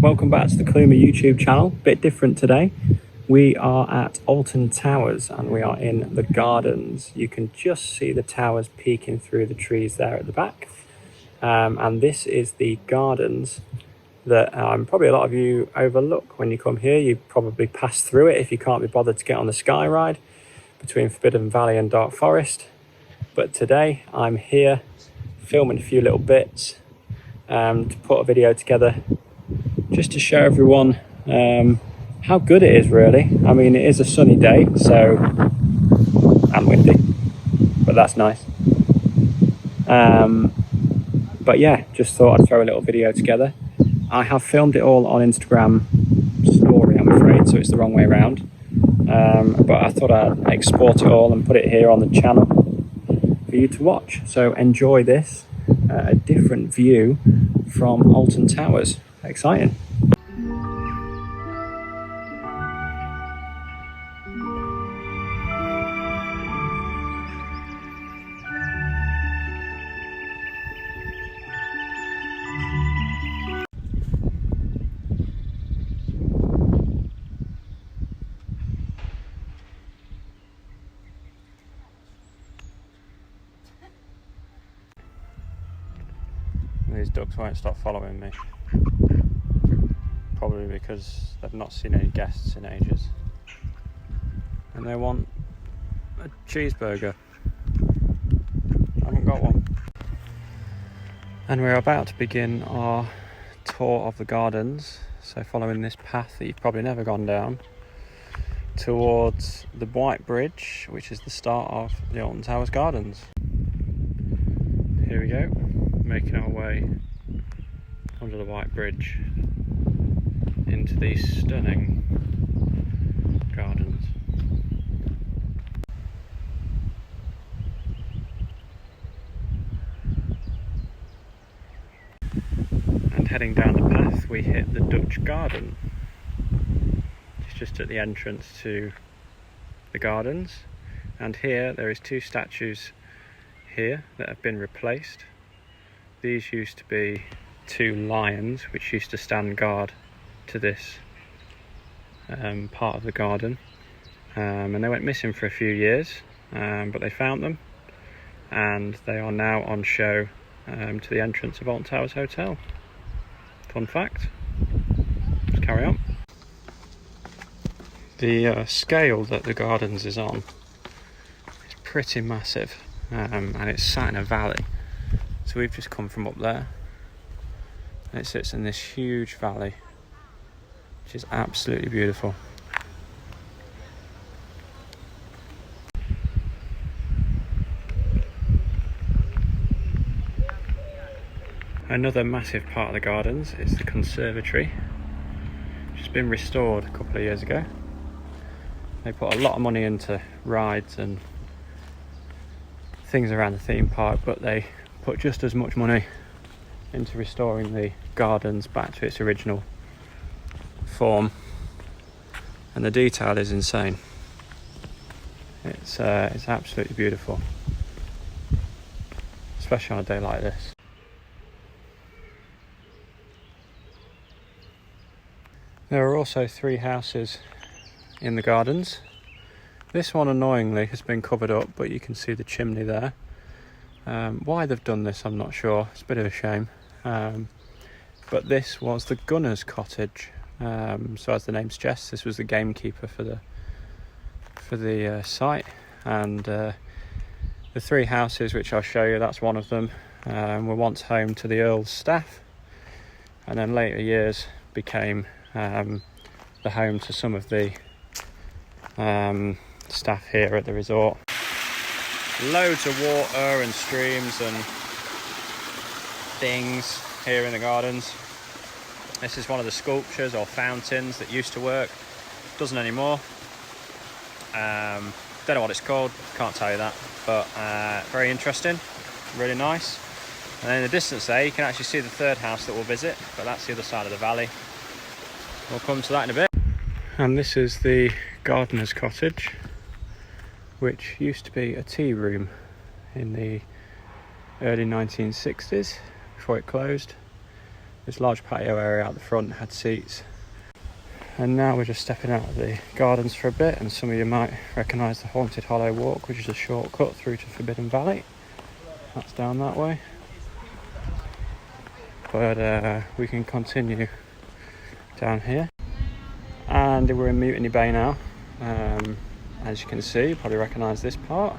welcome back to the Kluma YouTube channel. Bit different today. We are at Alton Towers and we are in the gardens. You can just see the towers peeking through the trees there at the back. And this is the gardens that probably a lot of you overlook when you come here. You probably pass through it if you can't be bothered to get on the sky ride between Forbidden Valley and Dark Forest. But today I'm here filming a few little bits to put a video together just to show everyone how good it is, really. I mean, it is a sunny day, so, and windy, but that's nice. But yeah, just thought I'd throw a little video together. I have filmed it all on Instagram story, I'm afraid, so it's the wrong way around. But I thought I'd export it all and put it here on the channel for you to watch. So enjoy this, a different view from Alton Towers. Exciting. These ducks won't stop following me, probably because they've not seen any guests in ages and they want a cheeseburger. I haven't got one. And we're about to begin our tour of the gardens, so following this path that you've probably never gone down towards the White Bridge, which is the start of the Alton Towers gardens. Here we go, making our way under the White Bridge into these stunning gardens. And heading down the path we hit the Dutch Garden. It's just at the entrance to the gardens, and here there is two statues here that have been replaced. These used to be two lions which used to stand guard to this part of the garden, and they went missing for a few years, but they found them and they are now on show to the entrance of Alton Towers Hotel. Fun fact. Let's carry on. The scale that the gardens is on is pretty massive, and it's sat in a valley. So we've just come from up there, and it sits in this huge valley, which is absolutely beautiful. Another massive part of the gardens is the conservatory, which has been restored a couple of years ago. They put a lot of money into rides and things around the theme park, but they put just as much money into restoring the gardens back to its original form, and the detail is insane. It's absolutely beautiful, especially on a day like this. There are also three houses in the gardens. This one, annoyingly, has been covered up, but you can see the chimney there. Why they've done this, I'm not sure. It's a bit of a shame. But this was the gunner's cottage. So as the name suggests, this was the gamekeeper for the site. And the three houses, which I'll show you, that's one of them, were once home to the Earl's staff, and then later years became the home to some of the staff here at the resort. Loads of water and streams and things here in the gardens. This is one of the sculptures or fountains that used to work. Doesn't anymore. Don't know what it's called, can't tell you that, but very interesting, really nice. And then in the distance there you can actually see the third house that we'll visit, but that's the other side of the valley. We'll come to that in a bit. And this is the gardener's cottage, which used to be a tea room in the early 1960s before it closed. this large patio area out the front had seats. And now we're just stepping out of the gardens for a bit, and some of you might recognise the Haunted Hollow Walk, which is a shortcut through to Forbidden Valley. That's down that way. But we can continue down here. And we're in Mutiny Bay now. As you can see, you probably recognise this part.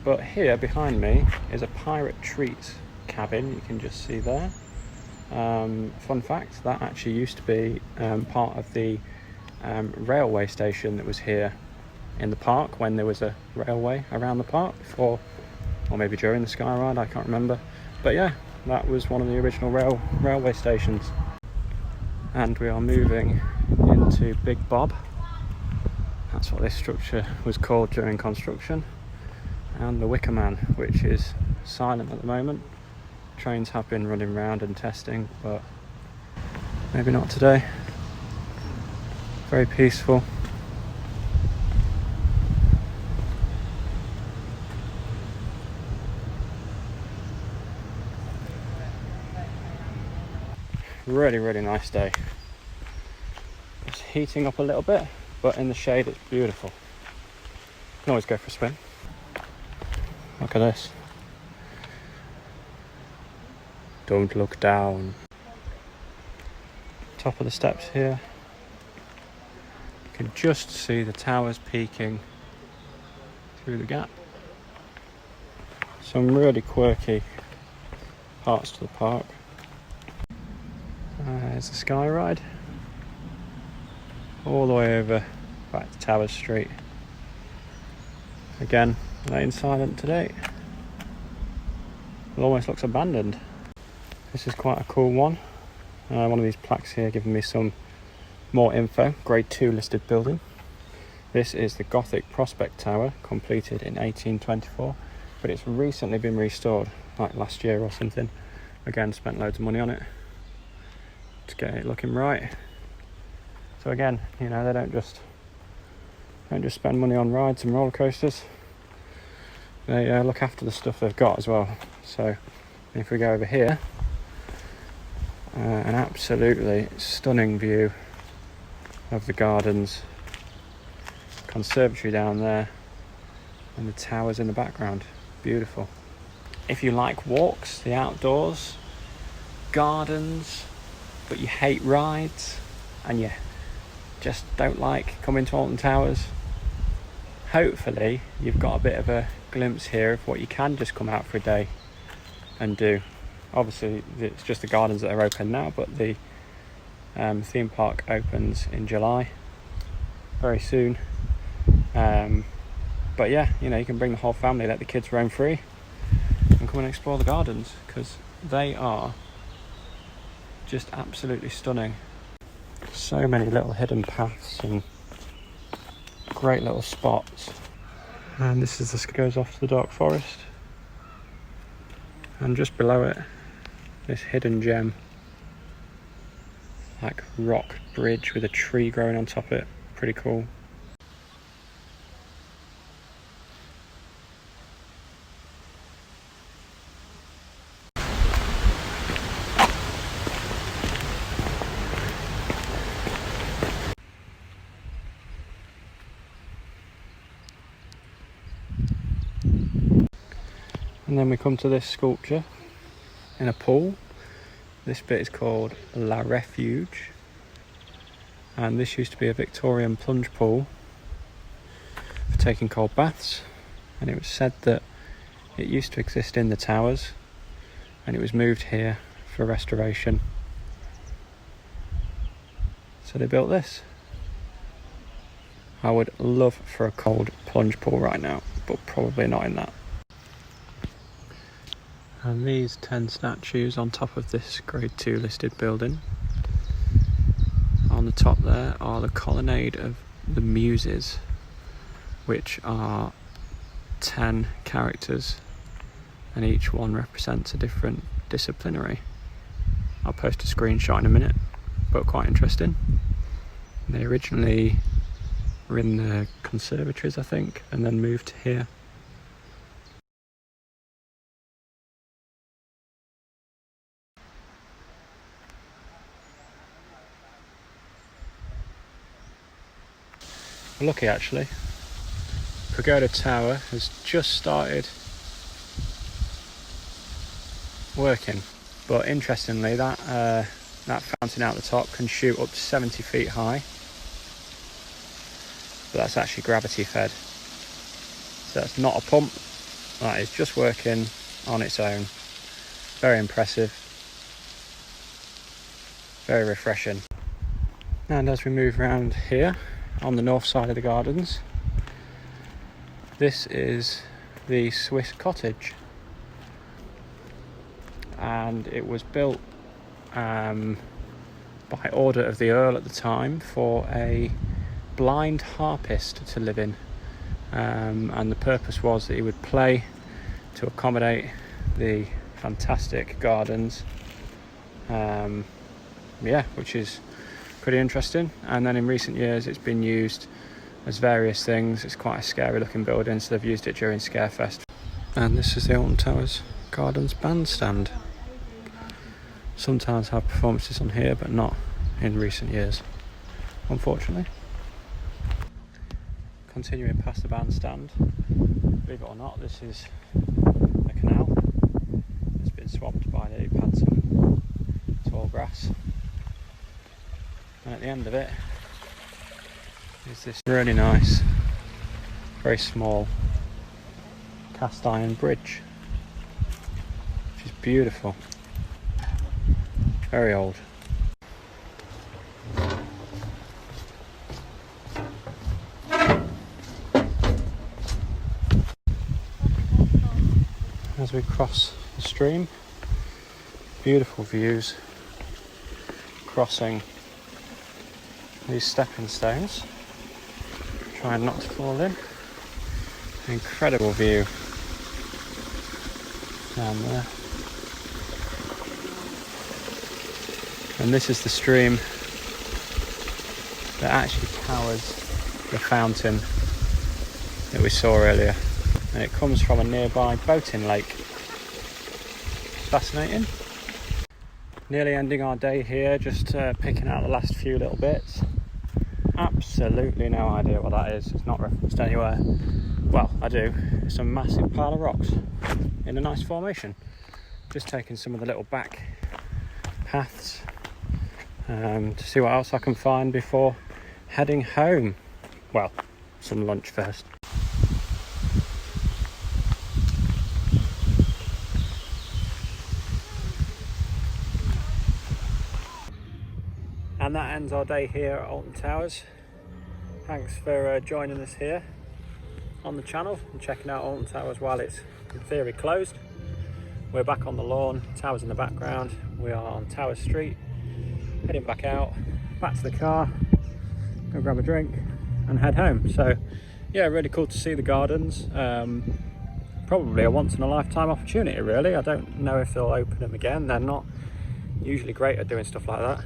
But here behind me is a pirate treat cabin, you can just see there. Fun fact, that actually used to be part of the railway station that was here in the park when there was a railway around the park before, or maybe during the Sky Ride, I can't remember. But yeah, that was one of the original railway stations. And we are moving into Big Bob. That's what this structure was called during construction. And the Wicker Man, which is silent at the moment. Trains have been running round and testing, but maybe not today. Very peaceful. Really, really nice day. It's heating up a little bit, but in the shade it's beautiful. You can always go for a spin. Look at this. Don't look down. Top of the steps here. You can just see the towers peeking through the gap. Some really quirky parts to the park. There's the Sky Ride. All the way over back to Towers Street. Again, lane silent today. It almost looks abandoned. This is quite a cool one. One of these plaques here giving me some more info. Grade 2 listed building. This is the Gothic Prospect Tower, completed in 1824, but it's recently been restored, like last year or something. Again, spent loads of money on it to get it looking right. So again, you know, they don't just spend money on rides and roller coasters. They look after the stuff they've got as well. So if we go over here, an absolutely stunning view of the gardens, conservatory down there, and the towers in the background. Beautiful. If you like walks, the outdoors, gardens, but you hate rides, and you just don't like coming to Alton Towers, hopefully you've got a bit of a glimpse here of what you can just come out for a day and do. Obviously it's just the gardens that are open now, but the theme park opens in July, very soon. But yeah, you know, you can bring the whole family, let the kids roam free and come and explore the gardens, because they are just absolutely stunning. So many little hidden paths and great little spots. And this is the goes off to the dark forest, and just below it, this hidden gem, like rock bridge with a tree growing on top of it. Pretty cool. And then we come to this sculpture in a pool. This bit is called La Refuge, and this used to be a Victorian plunge pool for taking cold baths, and it was said that it used to exist in the towers and it was moved here for restoration, so they built this. I would love for a cold plunge pool right now, but probably not in that. And these 10 statues on top of this grade 2 listed building. On the top there are the Colonnade of the Muses, which are 10 characters, and each one represents a different disciplinary. I'll post a screenshot in a minute, but quite interesting. They originally were in the conservatories, I think, and then moved to here. We're lucky actually. Pagoda Tower has just started working, but interestingly that fountain out the top can shoot up to 70 feet high, but that's actually gravity fed, so that's not a pump, that is just working on its own. Very impressive, very refreshing. And as we move around here on the north side of the gardens, this is the Swiss Cottage, and it was built by order of the Earl at the time for a blind harpist to live in, and the purpose was that he would play to accommodate the fantastic gardens, which is pretty interesting. And then in recent years it's been used as various things. It's quite a scary looking building, so they've used it during Scarefest. And this is the Alton Towers Gardens bandstand. Sometimes have performances on here, but not in recent years, unfortunately. Continuing past the bandstand, believe it or not, this is a canal. It's been swamped by the had some tall grass, and at the end of it is this really nice, very small cast iron bridge, which is beautiful, very old. As we cross the stream, beautiful views crossing these stepping stones, trying not to fall in. An incredible view down there. And this is the stream that actually powers the fountain that we saw earlier, and it comes from a nearby boating lake. Fascinating. Nearly ending our day here, just picking out the last few little bits. Absolutely no idea what that is. It's not referenced anywhere. Well, I do. It's a massive pile of rocks in a nice formation. Just taking some of the little back paths to see what else I can find before heading home. Well, some lunch first. And that ends our day here at Alton Towers. Thanks for joining us here on the channel and checking out Alton Towers while it's in theory closed. We're back on the lawn, towers in the background. We are on Tower Street, heading back out, back to the car, go grab a drink and head home. So yeah, really cool to see the gardens. Probably a once in a lifetime opportunity really. I don't know if they'll open them again. They're not usually great at doing stuff like that.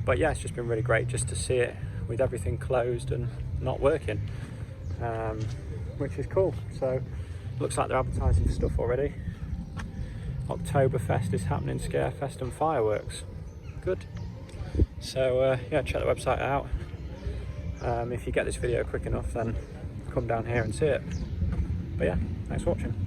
But yeah, it's just been really great just to see it with everything closed and not working, which is cool. So looks like they're advertising for stuff already. Oktoberfest is happening, Scarefest and fireworks. Good. So yeah, check the website out. If you get this video quick enough, then come down here and see it. But yeah, thanks for watching.